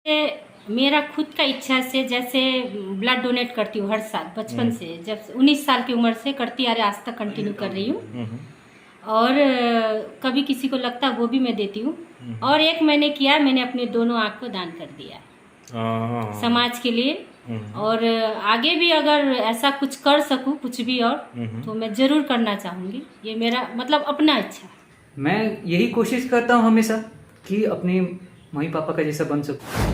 मेरा खुद का इच्छा से जैसे ब्लड डोनेट करती हूँ हर साल बचपन से, जब 19 साल की उम्र से करती आ रही, आज तक कंटिन्यू कर रही हूँ। और कभी किसी को लगता है वो भी मैं देती हूँ। और एक मैंने किया, मैंने अपने दोनों आँख को दान कर दिया समाज के लिए। और आगे भी अगर ऐसा कुछ कर सकूँ कुछ भी और तो मैं ज़रूर करना चाहूँगी। ये मेरा मतलब अपना इच्छा। मैं यही कोशिश करता हूँ हमेशा कि अपने मम्मी पापा का जैसा बन सकूँ।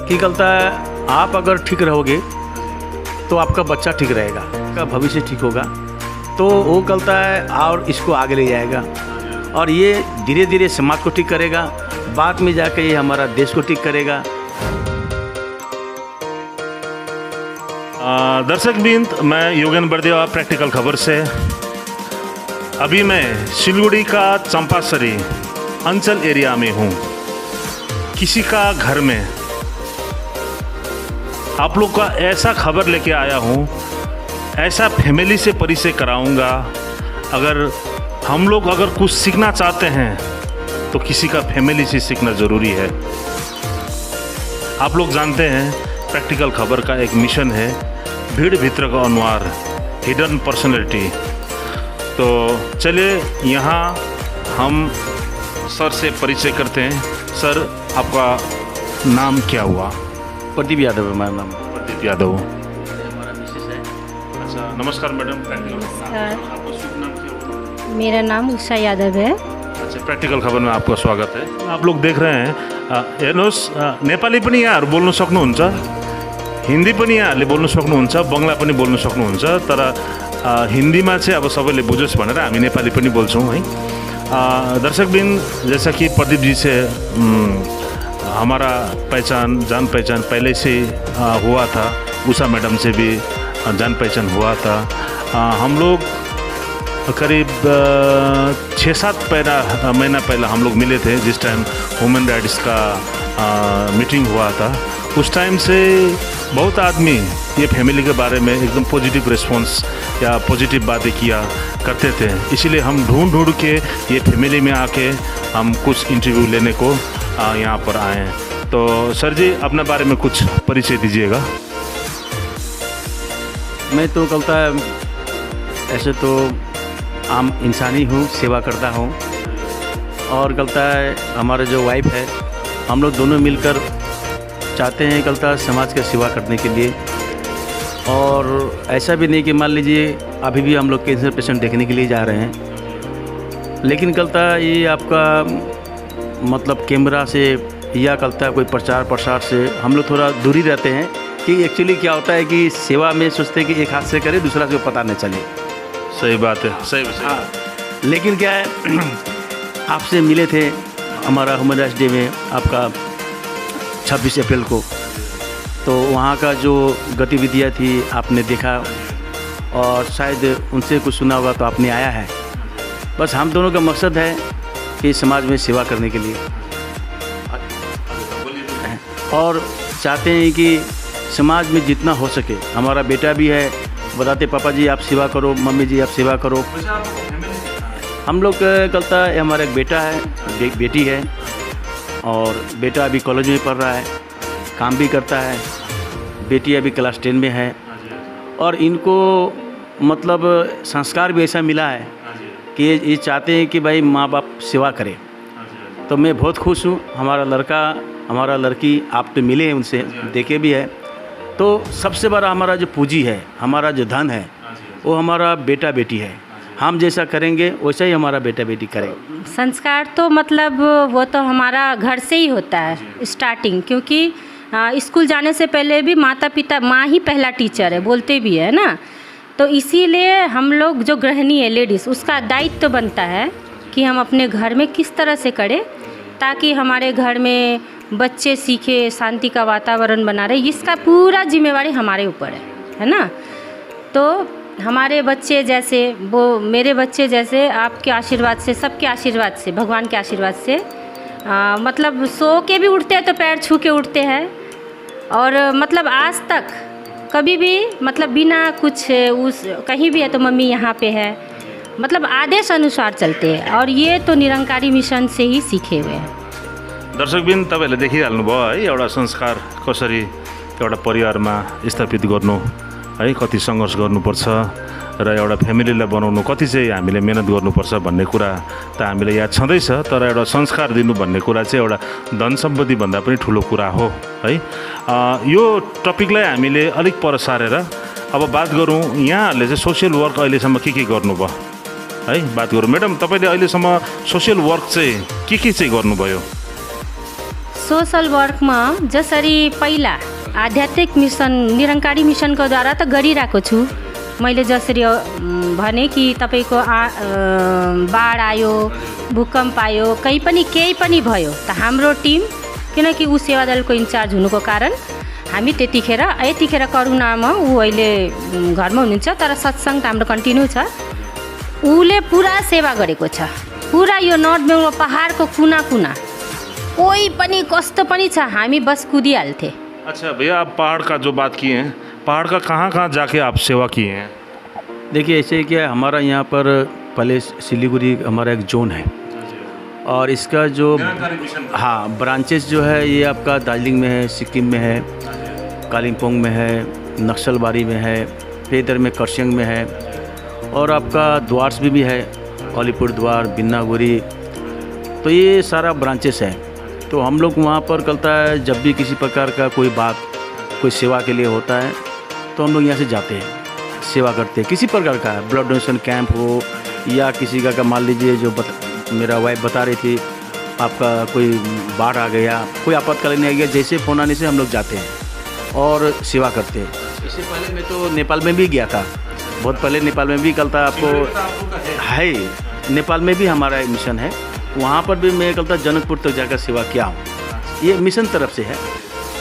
कि कहता है आप अगर ठीक रहोगे तो आपका बच्चा ठीक रहेगा, आपका भविष्य ठीक होगा, तो वो कहता है और इसको आगे ले जाएगा और ये धीरे धीरे समाज को ठीक करेगा, बाद में जाकर ये हमारा देश को ठीक करेगा। दर्शकबिंद, मैं योगेन बरदेवा प्रैक्टिकल खबर से। अभी मैं सिलगुड़ी का चंपासरी अंचल एरिया में हूँ। किसी का घर में आप लोग का ऐसा खबर लेके आया हूँ, ऐसा फैमिली से परिचय कराऊंगा। अगर हम लोग अगर कुछ सीखना चाहते हैं तो किसी का फैमिली से सीखना ज़रूरी है। आप लोग जानते हैं प्रैक्टिकल खबर का एक मिशन है, भीड़ भीतर का अनुहार, हिडन पर्सनैलिटी। तो चलिए यहाँ हम सर से परिचय करते हैं। सर, आपका नाम क्या हुआ? प्रदीप यादव है हमारा नाम। प्रदीप यादव। हमारा मिसेस है। अच्छा, नमस्कार मैडम। नमस्कार। आपका शुभ नाम क्या हुआ? मेरा नाम उषा यादव है। अच्छा, प्रैक्टिकल खबर में आपका स्वागत है। आप लोग देख रहे हैं, हेर्नुहोस्, नेपाली पनि यहाँहरू बोल्न सक्नुहुन्छ, हिन्दी पनि यहाँहरूले बोल्न सक्नुहुन्छ, बङ्गला पनि बोल्न सक्नुहुन्छ, तर हिन्दीमा चाहिँ अब सबैले बुझोस् भनेर हामी नेपाली पनि बोल्छौँ है। दर्शकबिन, जैसा कि प्रदीप जी से हमारा जान पहचान पहले से हुआ था, उषा मैडम से भी जान पहचान हुआ था। हम लोग करीब 6-7 महीना पहले हम लोग मिले थे, जिस टाइम ह्यूमन राइट्स का मीटिंग हुआ था। उस टाइम से बहुत आदमी ये फैमिली के बारे में एकदम पॉजिटिव रिस्पांस या पॉजिटिव बातें किया करते थे। इसीलिए हम ढूंढ के ये फैमिली में आके हम कुछ इंटरव्यू लेने को यहाँ पर आए हैं। तो सर जी, अपने बारे में कुछ परिचय दीजिएगा। मैं तो कहता है ऐसे तो आम इंसान ही हूँ, सेवा करता हूँ। और कहता है हमारे जो वाइफ है, हम लोग दोनों मिलकर चाहते हैं कहता है समाज का सेवा करने के लिए। और ऐसा भी नहीं कि मान लीजिए अभी भी हम लोग कैंसर पेशेंट देखने के लिए जा रहे हैं, लेकिन कहता है ये आपका मतलब कैमरा से या कहता है कोई प्रचार प्रसार से हम लोग थोड़ा दूरी रहते हैं। कि एक्चुअली क्या होता है कि सेवा में सोचते हैं कि एक हाथ से करे, दूसरा से पता न चले। सही बात है, सही। हाँ, लेकिन क्या है आपसे मिले थे हमारा ह्यूमन राइट्स डे में आपका 26 अप्रैल को, तो वहाँ का जो गतिविधियाँ थी आपने देखा और शायद उनसे कुछ सुना होगा तो आपने आया है। बस हम दोनों का मकसद है कि समाज में सेवा करने के लिए, और चाहते हैं कि समाज में जितना हो सके। हमारा बेटा भी है, बताते पापा जी आप सेवा करो, मम्मी जी आप सेवा करो। हम लोग कहता है हमारा एक बेटा है, एक बेटी है, और बेटा अभी कॉलेज में पढ़ रहा है, काम भी करता है। बेटी अभी क्लास 10 में है। और इनको मतलब संस्कार भी ऐसा मिला है कि ये चाहते हैं कि भाई माँ बाप सेवा करें। तो मैं बहुत खुश हूँ। हमारा लड़का, हमारा लड़की, आप तो मिले हैं उनसे, देखे भी है। तो सबसे बड़ा हमारा जो पूंजी है, हमारा जो धन है, वो हमारा बेटा बेटी है। हम जैसा करेंगे वैसा ही हमारा बेटा बेटी करेंगे। संस्कार तो मतलब वो तो हमारा घर से ही होता है स्टार्टिंग, क्योंकि स्कूल जाने से पहले भी माता पिता, माँ ही पहला टीचर है, बोलते भी है ना। तो इसीलिए हम लोग जो गृहिणी है लेडीज़, उसका दायित्व तो बनता है कि हम अपने घर में किस तरह से करें ताकि हमारे घर में बच्चे सीखे, शांति का वातावरण बना रहे। इसका पूरा जिम्मेवारी हमारे ऊपर है ना। तो हमारे बच्चे जैसे, वो मेरे बच्चे जैसे आपके आशीर्वाद से, सबके आशीर्वाद से, भगवान के आशीर्वाद से मतलब सो के भी उठते हैं तो पैर छू के उठते हैं। और मतलब आज तक कभी भी मतलब बिना कुछ उस कहीं भी है तो मम्मी यहाँ पे है, मतलब आदेश अनुसार चलते हैं। और ये तो निरंकारी मिशन से ही सीखे हुए हैं। दर्शकबिन, तपाईँहरूले देखिहाल्नुभयो है एउटा संस्कार कसरी एउटा परिवारमा स्थापित गर्नु है, कति सङ्घर्ष गर्नुपर्छ र एउटा फ्यामिलीलाई बनाउनु कति चाहिँ हामीले मेहनत गर्नुपर्छ भन्ने कुरा त हामीलाई याद छँदैछ। तर एउटा संस्कार दिनु भन्ने कुरा चाहिँ एउटा धन सम्पत्ति भन्दा पनि ठुलो कुरा हो है। यो टपिकलाई हामीले अलिक पर सारेर अब बात गरौँ, यहाँहरूले चाहिँ सोसियल वर्क अहिलेसम्म के गर्नुभयो है, बात गरौँ। म्याडम, तपाईँले अहिलेसम्म सोसियल वर्क चाहिँ के चाहिँ गर्नुभयो? सोशल वर्कमा जसरी पहिला आध्यात्मिक मिसन, निरंकारी मिसनको द्वारा त गरिरहेको छु। मैले जसरी भने कि तपाईँको बाढ आयो, भूकम्प आयो, केही पनि भयो त हाम्रो टिम, किनकि ऊ सेवादलको इन्चार्ज हुनुको कारण हामी यतिखेर करुणामा ऊ अहिले घरमा हुनुहुन्छ, तर सत्सङ्ग हाम्रो कन्टिन्यू छ। उसले पुरा सेवा गरेको छ। पुरा यो नर्थ बेङ्गलोर पहाडको कुना कुना कोही पनि कस्तो पनि छ, हामी बस कुदिहाल्थे। अच्छा भैया, आप पहाड़ का जो बात किए हैं, पहाड़ का कहाँ जाके आप सेवा किए हैं? देखिए, ऐसे क्या हमारा यहाँ पर पहले सिलीगुड़ी हमारा एक जोन है और इसका जो ब्रांचेस जो है ये आपका दार्जिलिंग में है, सिक्किम में है, कालिम्पोंग में है, नक्सलबारी में है, फिर इधर में कर्सियंग में है और आपका द्वार्स भी है, अलीपुर द्वार, बिन्नागुरी। तो ये सारा ब्रांचेस है। तो हम लोग वहाँ पर करता है, जब भी किसी प्रकार का कोई बात, कोई सेवा के लिए होता है तो हम लोग यहाँ से जाते हैं, सेवा करते हैं। किसी प्रकार का ब्लड डोनेशन कैंप हो या किसी का मान लीजिए जो मेरा वाइफ बता रही थी, आपका कोई बाढ़ आ गया, कोई आपातकालीन आ गया, जैसे फ़ोन आने से हम लोग जाते हैं और सेवा करते हैं। इससे पहले मैं तो नेपाल में भी गया था, बहुत पहले नेपाल में भी कल था, आपको है नेपाल में भी हमारा एक मिशन है, वहाँ पर भी मैं कल था जनकपुर तक जाकर सेवा किया हूँ। ये मिशन तरफ से है।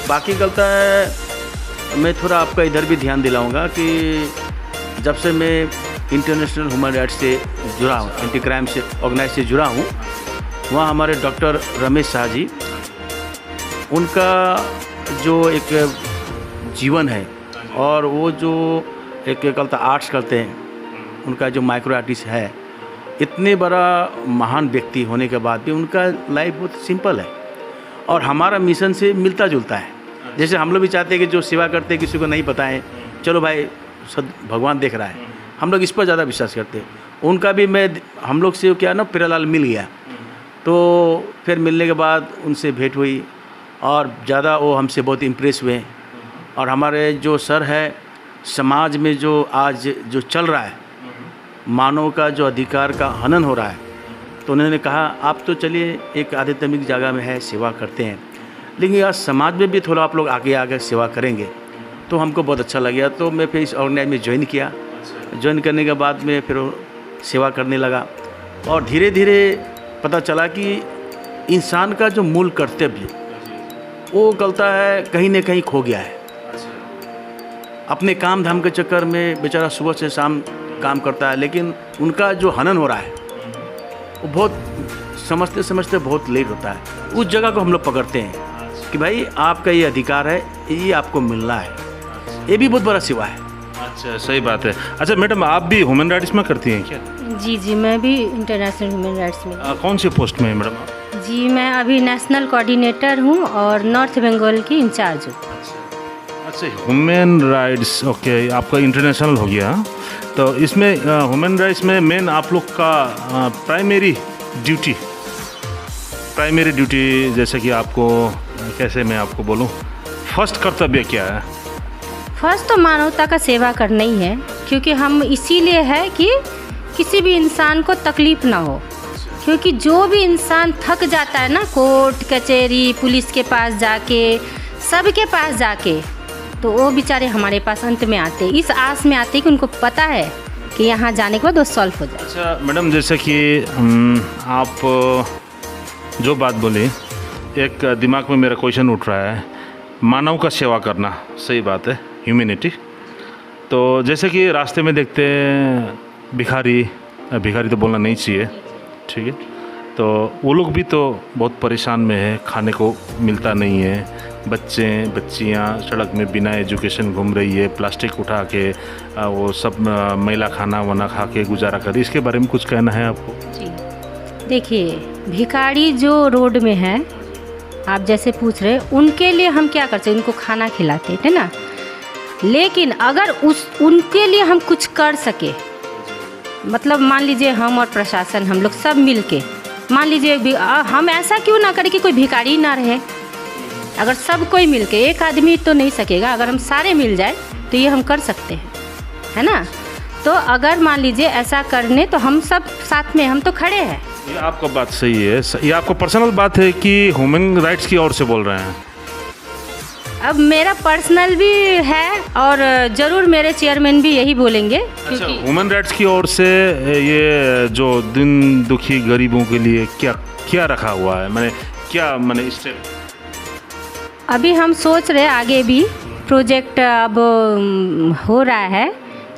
बाकी कल था मैं थोड़ा आपका इधर भी ध्यान दिलाऊंगा कि जब से मैं इंटरनेशनल ह्यूमन राइट्स से जुड़ा हूँ, एंटी क्राइम से ऑर्गेनाइज से जुड़ा हूँ, वहाँ हमारे डॉक्टर रमेश शाह जी, उनका जो एक जीवन है और वो जो एक कल था आर्ट्स करते हैं, उनका जो माइक्रो आर्टिस्ट है, इतने बड़ा महान व्यक्ति होने के बाद भी उनका लाइफ बहुत सिंपल है और हमारा मिशन से मिलता जुलता है। जैसे हम लोग भी चाहते हैं कि जो सेवा करते हैं किसी को नहीं पता है, चलो भाई सब भगवान देख रहा है, हम लोग इस पर ज़्यादा विश्वास करते हैं। उनका भी हम लोग से क्या ना प्रियालाल मिल गया, तो फिर मिलने के बाद उनसे भेंट हुई और ज़्यादा वो हमसे बहुत इम्प्रेस हुए। और हमारे जो सर है, समाज में जो आज जो चल रहा है, मानव का जो अधिकार का हनन हो रहा है, तो उन्होंने कहा आप तो चलिए एक आध्यात्मिक जगह में है, सेवा करते हैं, लेकिन आज समाज में भी थोड़ा आप लोग आगे सेवा करेंगे। तो हमको बहुत अच्छा लगा, तो मैं फिर इस ऑर्गेनाइज में ज्वाइन किया। ज्वाइन करने के बाद में फिर सेवा करने लगा और धीरे धीरे पता चला कि इंसान का जो मूल कर्तव्य वो गलता है, कहीं न कहीं खो गया है। अपने काम धाम के चक्कर में बेचारा सुबह से शाम काम करता है, लेकिन उनका जो हनन हो रहा है वो बहुत समझते समझते बहुत लेट होता है। उस जगह को हम लोग पकड़ते हैं कि भाई आपका ये अधिकार है, ये आपको मिलना है। ये भी बहुत बड़ा सेवा है। अच्छा, सही बात है। अच्छा मैडम, आप भी ह्यूमन राइट्स में करती हैं क्या? जी, मैं भी इंटरनेशनल ह्यूमन राइट्स में। कौन सी पोस्ट में है मैडम आप? जी, मैं अभी नेशनल कोऑर्डिनेटर हूँ और नॉर्थ बंगाल की इंचार्ज हूँ। अच्छा, ह्यूमन राइट्स, ओके, आपका इंटरनेशनल हो गया। तो इसमें ह्यूमन राइट्स में मेन आप लोग का प्राइमरी ड्यूटी जैसे कि आपको कैसे मैं आपको बोलूँ, फर्स्ट कर्तव्य क्या है? फर्स्ट तो मानवता का सेवा करना ही है, क्योंकि हम इसीलिए है कि किसी भी इंसान को तकलीफ़ ना हो। क्योंकि जो भी इंसान थक जाता है ना, कोर्ट कचहरी पुलिस के पास जाके सबके पास जाके, तो वो बेचारे हमारे पास अंत में आते, इस आस में आते कि उनको पता है कि यहाँ जाने के बाद वो सॉल्व हो जाए। अच्छा मैडम, जैसे कि आप जो बात बोली, एक दिमाग में मेरा क्वेश्चन उठ रहा है, मानव का सेवा करना, सही बात है, ह्यूमैनिटी। तो जैसे कि रास्ते में देखते हैं भिखारी तो बोलना नहीं चाहिए, ठीक है, तो वो लोग भी तो बहुत परेशान में है, खाने को मिलता नहीं है, बच्चियाँ सड़क में बिना एजुकेशन घूम रही है, प्लास्टिक उठा के वो सब मैला खाना वाना खा के गुजारा कर, इसके बारे में कुछ कहना है आपको? जी देखिए, भिखारी जो रोड में है, आप जैसे पूछ रहे, उनके लिए हम क्या कर सकते, उनको खाना खिलाते है ना, लेकिन अगर उनके लिए हम कुछ कर सके, मतलब मान लीजिए हम और प्रशासन, हम लोग सब मिल के, मान लीजिए हम ऐसा क्यों ना करें कि कोई भिखारी ना रहे। अगर सब कोई मिल के, एक आदमी तो नहीं सकेगा, अगर हम सारे मिल जाए तो ये हम कर सकते हैं, है ना। तो अगर मान लीजिए ऐसा करने, तो हम सब साथ में, हम तो खड़े हैं। ये आपका बात सही है, ये आपको पर्सनल बात है कि ह्यूमन राइट्स की ओर से बोल रहे हैं? अब मेरा पर्सनल भी है और ज़रूर मेरे चेयरमैन भी यही बोलेंगे। अच्छा, ह्यूमन राइट्स की ओर से ये जो दिन दुखी गरीबों के लिए क्या क्या रखा हुआ है, मैंने स्टेप? अभी हम सोच रहे आगे भी प्रोजेक्ट अब हो रहा है,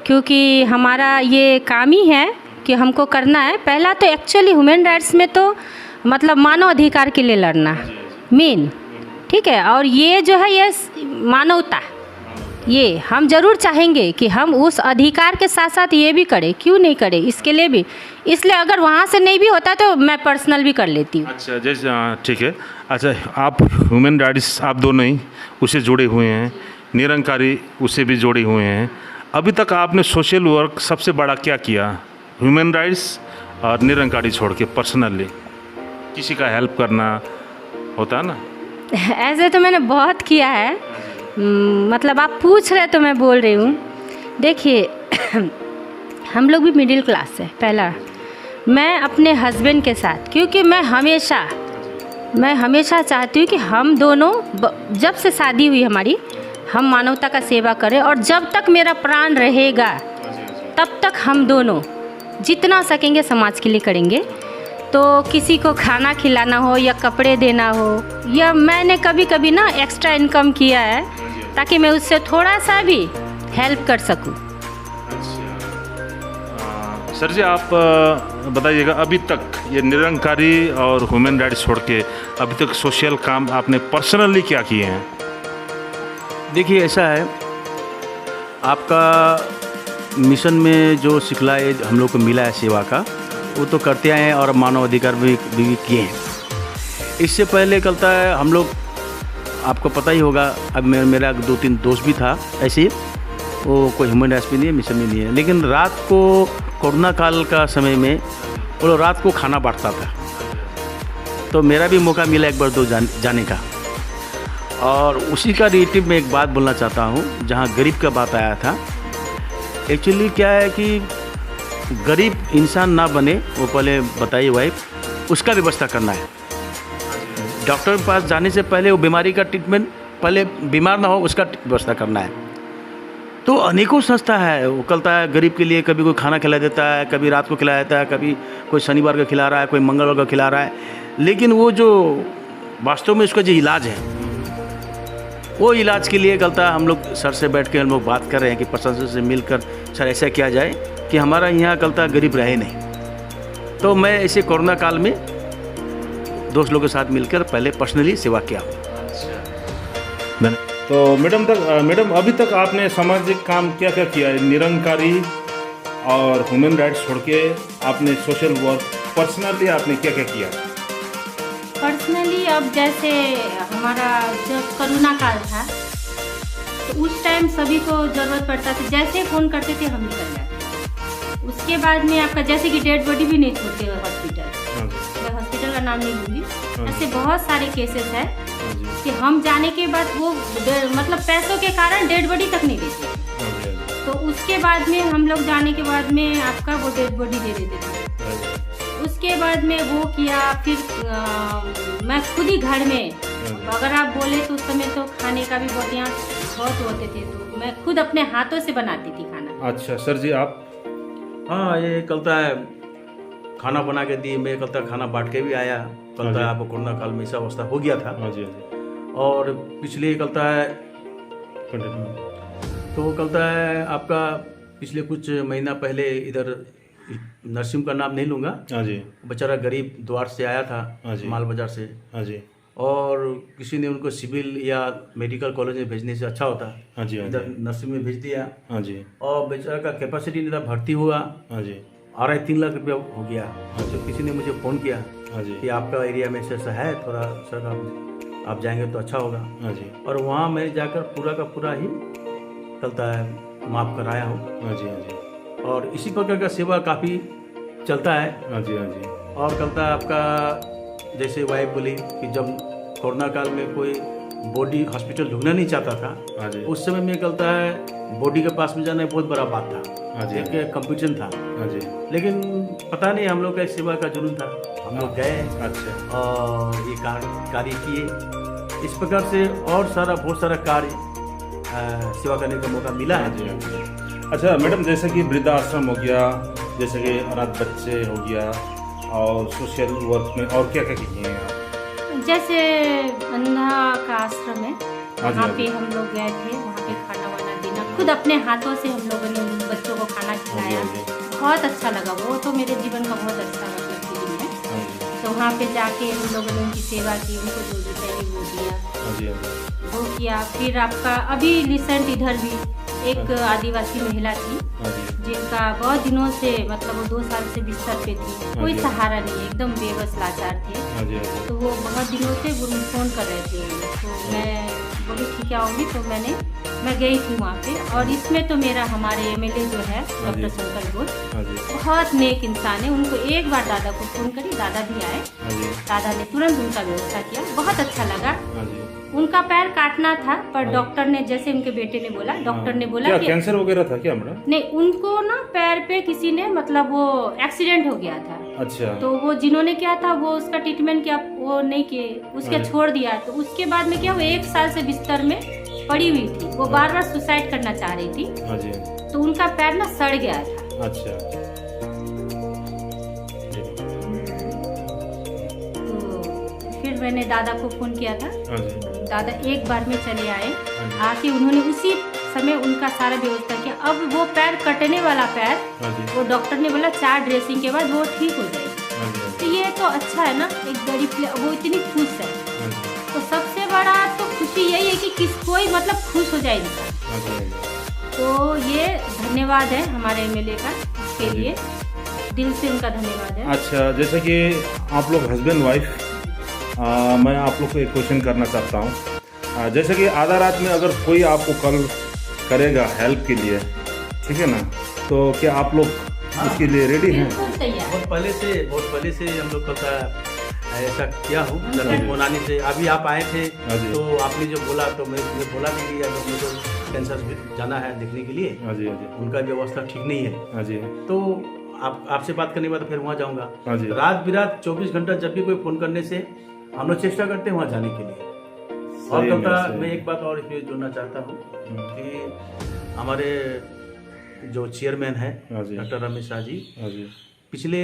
क्योंकि हमारा ये काम ही है कि हमको करना है। पहला तो एक्चुअली ह्यूमन राइट्स में तो मतलब मानव अधिकार के लिए लड़ना मेन, ठीक है। और ये जो है, ये मानवता, ये हम ज़रूर चाहेंगे कि हम उस अधिकार के साथ साथ ये भी करें, क्यों नहीं करें, इसके लिए भी। इसलिए अगर वहाँ से नहीं भी होता तो मैं पर्सनल भी कर लेती हूँ। अच्छा, जैसे ठीक है। अच्छा, आप ह्यूमन राइट्स आप दोनों ही उससे जुड़े हुए हैं, निरंकारी उससे भी जुड़े हुए हैं। अभी तक आपने सोशल वर्क सबसे बड़ा क्या किया, ह्यूमन राइट्स और निरंकारी छोड़ के? पर्सनली किसी का हेल्प करना होता है ना? ऐसे तो मैंने बहुत किया है, मतलब आप पूछ रहे तो मैं बोल रही हूँ। देखिए हम लोग भी मिडिल क्लास है। पहला मैं अपने हस्बैंड के साथ, क्योंकि मैं हमेशा चाहती हूँ कि हम दोनों, जब से शादी हुई हमारी, हम मानवता का सेवा करें, और जब तक मेरा प्राण रहेगा तब तक हम दोनों जितना सकेंगे समाज के लिए करेंगे। तो किसी को खाना खिलाना हो या कपड़े देना हो, या मैंने कभी कभी ना एक्स्ट्रा इनकम किया है ताकि मैं उससे थोड़ा सा भी हेल्प कर सकूं। सर जी, आप बताइएगा, अभी तक ये निरंकारी और ह्यूमन राइट्स छोड़ के अभी तक सोशल काम आपने पर्सनली क्या किए हैं? देखिए, ऐसा है, आपका मिशन में जो सिखलाए हम लोग को मिला है सेवा का, वो तो करते आए हैं और मानव अधिकार भी किए हैं। इससे पहले चलता है, हम लोग, आपको पता ही होगा, अब मेरा 2-3 दोस्त भी था ऐसे, वो कोई ह्यूमन राइट्स भी नहीं है, मिशन में नहीं है, लेकिन रात को कोरोना काल का समय में वो लोग रात को खाना बांटता था, तो मेरा भी मौका मिला एक बार दो जाने का। और उसी का रिलेटिव में एक बात बोलना चाहता हूँ, जहाँ गरीब का बात आया था। एक्चुअली क्या है कि गरीब इंसान ना बने, वो पहले बताइए वाइफ, उसका व्यवस्था करना है। डॉक्टर के पास जाने से पहले वो बीमारी का ट्रीटमेंट, पहले बीमार ना हो उसका व्यवस्था करना है। तो अनेकों संस्था है, वो करता है गरीब के लिए, कभी कोई खाना खिला देता है, कभी रात को खिला देता है, कभी कोई शनिवार को खिला रहा है, कोई मंगलवार को खिला रहा है। लेकिन वो जो वास्तव में उसका जो इलाज है, वो इलाज के लिए गलता है। हम लोग सर से बैठ के हम लोग बात कर रहे हैं कि प्रशासन से मिलकर सर ऐसा किया जाए कि हमारा यहाँ गलता गरीब रहे नहीं। तो मैं ऐसे कोरोना काल में दोस्त लोगों के साथ मिलकर पहले पर्सनली सेवा किया। तो मैडम अभी तक आपने सामाजिक काम क्या क्या किया है? निरंकारी और ह्यूमन राइट्स छोड़ के आपने सोशल वर्क पर्सनली आपने क्या क्या किया? पर्सनली अब जैसे हमारा जब कोरोना काल था, तो उस टाइम सभी को ज़रूरत पड़ता था, जैसे फ़ोन करते थे हम निकल जाते। उसके बाद में आपका जैसे कि डेड बॉडी भी नहीं छोड़ते हॉस्पिटल, मैं हॉस्पिटल का नाम नहीं लूँगी, ऐसे बहुत सारे केसेस हैं कि हम जाने के बाद वो मतलब पैसों के कारण डेड बॉडी तक नहीं देते। तो उसके बाद में हम लोग जाने के बाद में आपका वो डेड बॉडी दे देते थे। उसके बाद में वो किया, फिर मैं खुद ही घर में हाँ। अगर आप बोले तो उस समय तो खाने का भी बहुत यहाँ बहुत होते थे, तो मैं खुद अपने हाथों से बनाती थी खाना। अच्छा सर जी आप? हाँ, ये कलता है खाना बना के दी, मैं कलता खाना बांट के भी आया। कलता है आपको कोरोना काल में ऐसा अवस्था हो गया था। हाँ जी हाँ जी, और पिछले कलता है कंटिन्यू। तो कलता है आपका पिछले कुछ महीना पहले इधर नरसिंह का नाम नहीं लूँगा, हाँ जी बेचारा गरीब द्वार से आया हाँ था, जी। माल बाजार से, हाँ जी और किसी ने उनको सिविल या मेडिकल कॉलेज में भेजने से अच्छा होता, हाँ जी हाँ इधर जी नर्सिंग में भेज दिया। हाँ जी और बेचारा का कैपेसिटी नहीं था, भर्ती हुआ, हाँ जी 3,00,000 रुपया हो गया। तो किसी ने मुझे फ़ोन किया हाँ जी कि आपका एरिया में ऐसा है, थोड़ा सर आप जाएंगे तो अच्छा होगा। हाँ जी और वहाँ मैं जाकर पूरा का पूरा ही चलता है माफ़ कराया हूँ। हाँ जी हाँ जी और इसी प्रकार का सेवा काफ़ी चलता है। हाँ जी हाँ जी और चलता है आपका, जैसे वाइफ बोली कि जब कोरोना काल में कोई बॉडी हॉस्पिटल ढूंढना नहीं चाहता था, हाँ जी उस समय में चलता है बॉडी के पास में जाना बहुत बड़ा बात था, हाँ जी एक कंपटीशन था। हाँ जी। लेकिन पता नहीं हम लोग का सेवा का जुनून था, हम लोग गए अच्छा और ये कार्य किए। इस प्रकार से और सारा बहुत सारा कार्य सेवा करने का मौका मिला हाँ है। जी हाँ जी। अच्छा मैडम, जैसे कि वृद्धाश्रम हो गया, जैसे कि अनाथ बच्चे हो गया, और सोशल वर्क में और क्या क्या किए हैं आप? जैसे अंधा का आश्रम है, हाँ जी, वहाँ हाँ पे जी। हम लोग गए थे, वहाँ पे खाना वाना देना, खुद अपने हाथों से हम लोगों ने उन बच्चों को खाना हाँ जी खिलाया। हाँ जी बहुत अच्छा लगा, वो तो मेरे जीवन का बहुत अच्छा मतलब फीलिंग है। हाँ जी तो वहाँ पे जाके उन लोगों ने उनकी सेवा की, उनको जो चाहिए वो दिया, हाँ जी हाँ जी वो किया। फिर आपका अभी रिसेंट इधर भी एक आदिवासी महिला थी हाँ जी जिनका बहुत दिनों से मतलब वो 2 साल से बिस्तर पे थी, कोई जी। सहारा नहीं, एकदम बेबस लाचार थे। हाँ जी हाँ जी तो वो बहुत दिनों से वो फ़ोन कर रहे थे, तो मैं बोली ठीक है आऊँगी, तो मैं गई थी वहाँ पे। और इसमें तो मेरा हमारे एमएलए जो है डॉक्टर शंकर घोष, हाँ जी बहुत नेक इंसान है। उनको एक बार दादा को फ़ोन करी, दादा भी आए, हाँ जी दादा ने तुरंत उनका व्यवस्था किया, बहुत अच्छा लगा। हाँ जी। उनका पैर काटना था, पर डॉक्टर ने, जैसे उनके बेटे ने बोला, डॉक्टर ने बोला क्या कि कैंसर वगैरह था क्या मैडम? नहीं, उनको ना पैर पे किसी ने मतलब वो एक्सीडेंट हो गया था, अच्छा तो वो जिन्होंने किया था वो उसका ट्रीटमेंट किया, वो नहीं किए, उसके हाँ। छोड़ दिया। तो उसके बाद में क्या, वो 1 साल से बिस्तर में पड़ी हुई थी, वो बार बार सुसाइड करना चाह रही थी, हाँ जी तो उनका पैर ना सड़ गया था। अच्छा तो फिर मैंने दादा को फोन किया था, हाँ जी दादा एक बार में चले आए, हाँ जी आके उन्होंने उसी समय उनका सारा व्यवस्था किया। अब वो पैर कटने वाला पैर, हाँ जी वो डॉक्टर ने बोला 4 ड्रेसिंग के बाद वो ठीक हो जाएगी। हाँ जी तो ये तो अच्छा है ना, एक गरीब, वो इतनी खुश है। हाँ जी तो सबसे बड़ा तो खुशी यही है कि कोई मतलब खुश हो जाए इंसान। हाँ जी हाँ जी। तो ये धन्यवाद है हमारे एमएलए का, इसके लिए दिल से उनका धन्यवाद है। अच्छा, जैसे कि आप लोग हस्बैंड वाइफ, मैं आप लोग को एक क्वेश्चन करना चाहता हूँ। जैसे कि आधा रात में अगर कोई आपको कॉल करेगा हेल्प के लिए, ठीक है ना, तो क्या आप लोग उसके लिए रेडी हैं? बिल्कुल तैयार। बहुत पहले से हम लोग का ऐसा किया हूँ। अच्छा। जब फोन आने से अभी आप आए थे, हाँ जी। तो आपने जो बोला तो मैं बोला भी कि अगर मुझे कैंसर जाना है देखने के लिए, हाँ जी हाँ जी उनका व्यवस्था ठीक नहीं है, हाँ जी तो आपसे बात करने के बाद फिर वहाँ जाऊँगा। हाँ जी। रात बिरात 24 घंटा जब भी कोई फ़ोन करने से हम लोग चेष्टा करते हैं वहाँ जाने के लिए। और सही में, कलता सही मैं में। एक बात और इसमें जोड़ना चाहता हूँ कि हमारे जो चेयरमैन है हाँ जी। डॉक्टर रमेश शाह जी, हाँ जी पिछले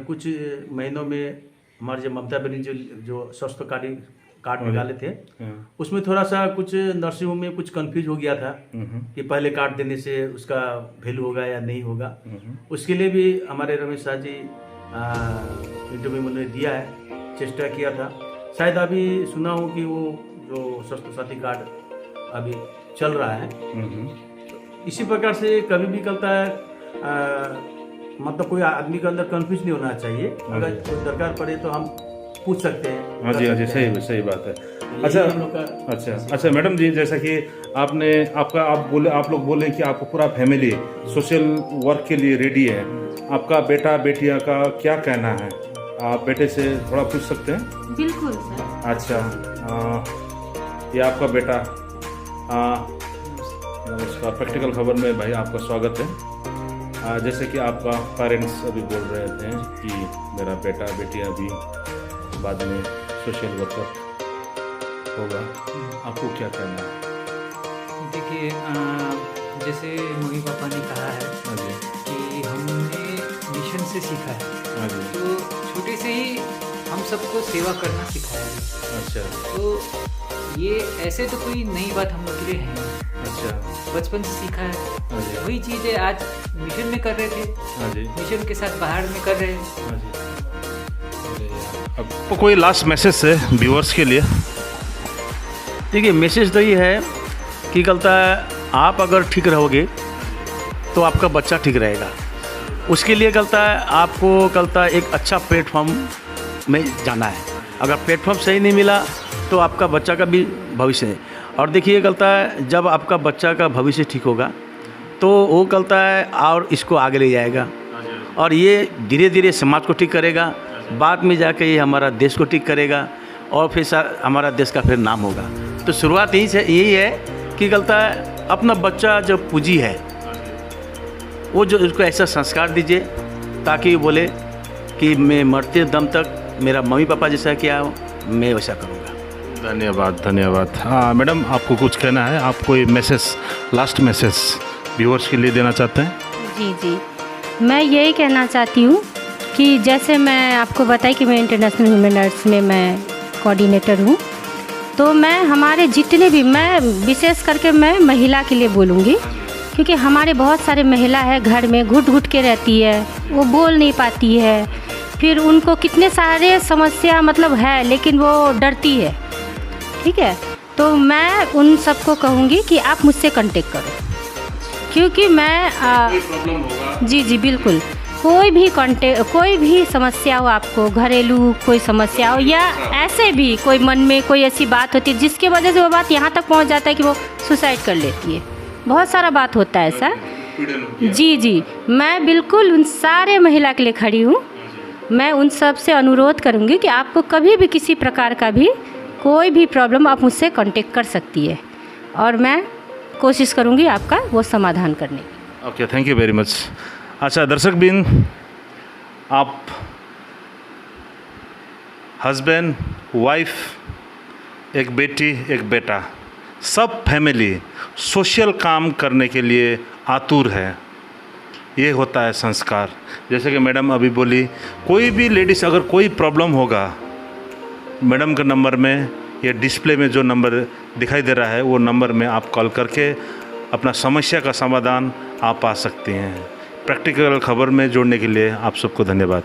कुछ महीनों में हमारे जो ममता बनर्जी जो स्वास्थ्य कार्ड निकाले थे, हाँ। उसमें थोड़ा सा कुछ नर्सिंग होम में कुछ कंफ्यूज हो गया था कि पहले कार्ड देने से उसका वैल्यू होगा या नहीं होगा। उसके लिए भी हमारे रमेश शाह जी इंटरव्यू में उन्होंने दिया है, चेष्टा किया था। शायद अभी सुना हूँ कि वो जो स्वास्थ्य साथी कार्ड अभी चल रहा है। इसी प्रकार से कभी भी चलता है, मतलब कोई आदमी के अंदर कंफ्यूज नहीं होना चाहिए। अगर कोई दरकार पड़े तो हम पूछ सकते हैं। हाँ जी सही बात है। यही अच्छा हम लोग का- अच्छा मैडम जी, जैसा कि आप लोग बोले कि आपको पूरा फैमिली सोशल वर्क के लिए रेडी है, आपका बेटा बेटिया का क्या कहना है? आप बेटे से थोड़ा पूछ सकते हैं? बिल्कुल सर। अच्छा, ये आपका बेटा, नमस्कार, प्रैक्टिकल खबर में भाई आपका स्वागत है। जैसे कि आपका पेरेंट्स अभी बोल रहे थे कि मेरा बेटा बेटियां भी बाद में सोशल वर्कर होगा, आपको क्या करना है? देखिए जैसे मम्मी पापा ने कहा है हाँ जी, कि हमने मिशन से सीखा है, हाँ जी, तो छोटे से ही हम सबको सेवा करना सिखाया है। अच्छा, तो ये ऐसे तो कोई नई बात हम लोग के लिए है नहीं, अच्छा, बचपन से सीखा है। हाँ जी, वही चीज़ है, आज मिशन में कर रहे थे, हाँ जी, मिशन के साथ बाहर में कर रहे हैं। हाँ जी। अरे यार, अब तो कोई लास्ट मैसेज है व्यूअर्स के लिए? देखिए मैसेज तो ये है कि कलता आप अगर ठीक रहोगे तो आपका बच्चा ठीक रहेगा। उसके लिए कलता है आपको कलता एक अच्छा प्लेटफॉर्म में जाना है। अगर प्लेटफॉर्म सही नहीं मिला तो आपका बच्चा का भी भविष्य है। और देखिए कलता है जब आपका बच्चा का भविष्य ठीक होगा तो वो कलता है और इसको आगे ले जाएगा और ये धीरे धीरे समाज को ठीक करेगा, बाद में जाके ये हमारा देश को ठीक करेगा और फिर हमारा देश का फिर नाम होगा। तो शुरुआत यही है कि कलता है अपना बच्चा जो पूंजी है वो जो उसको ऐसा संस्कार दीजिए ताकि वो बोले कि मैं मरते दम तक मेरा मम्मी पापा जैसा किया हो मैं वैसा करूँगा। धन्यवाद, धन्यवाद। हाँ मैडम, आपको कुछ कहना है? आप कोई मैसेज, लास्ट मैसेज व्यूअर्स के लिए देना चाहते हैं? जी जी, मैं यही कहना चाहती हूँ कि जैसे मैं आपको बताई कि मैं इंटरनेशनल ह्यूमन राइट्स में मैं कोऑर्डिनेटर हूँ, तो मैं हमारे जितने भी, मैं विशेष करके मैं महिला के लिए बोलूँगी, क्योंकि हमारे बहुत सारे महिला है घर में घुट घुट के रहती है, वो बोल नहीं पाती है, फिर उनको कितने सारे समस्या मतलब है लेकिन वो डरती है। ठीक है, तो मैं उन सबको कहूँगी कि आप मुझसे कांटेक्ट करो, क्योंकि मैं जी जी बिल्कुल, कोई भी समस्या हो आपको, घरेलू कोई समस्या हो या ऐसे भी कोई मन में कोई ऐसी बात होती है जिसकी वजह से वो बात यहाँ तक पहुँच जाता है कि वो सुसाइड कर लेती है, बहुत सारा बात होता है ऐसा। जी जी, मैं बिल्कुल उन सारे महिला के लिए खड़ी हूँ। मैं उन सब से अनुरोध करूँगी कि आपको कभी भी किसी प्रकार का भी कोई भी प्रॉब्लम आप मुझसे कांटेक्ट कर सकती है और मैं कोशिश करूँगी आपका वो समाधान करने की। Okay, thank you very much. अच्छा दर्शक बिन, आप हस्बैंड, वाइफ, एक बेटी, एक बेटा, सब फैमिली सोशल काम करने के लिए आतुर है। ये होता है संस्कार। जैसे कि मैडम अभी बोली, कोई भी लेडीज़ अगर कोई प्रॉब्लम होगा, मैडम का नंबर में या डिस्प्ले में जो नंबर दिखाई दे रहा है वो नंबर में आप कॉल करके अपना समस्या का समाधान आप पा सकते हैं। प्रैक्टिकल खबर में जोड़ने के लिए आप सबको धन्यवाद।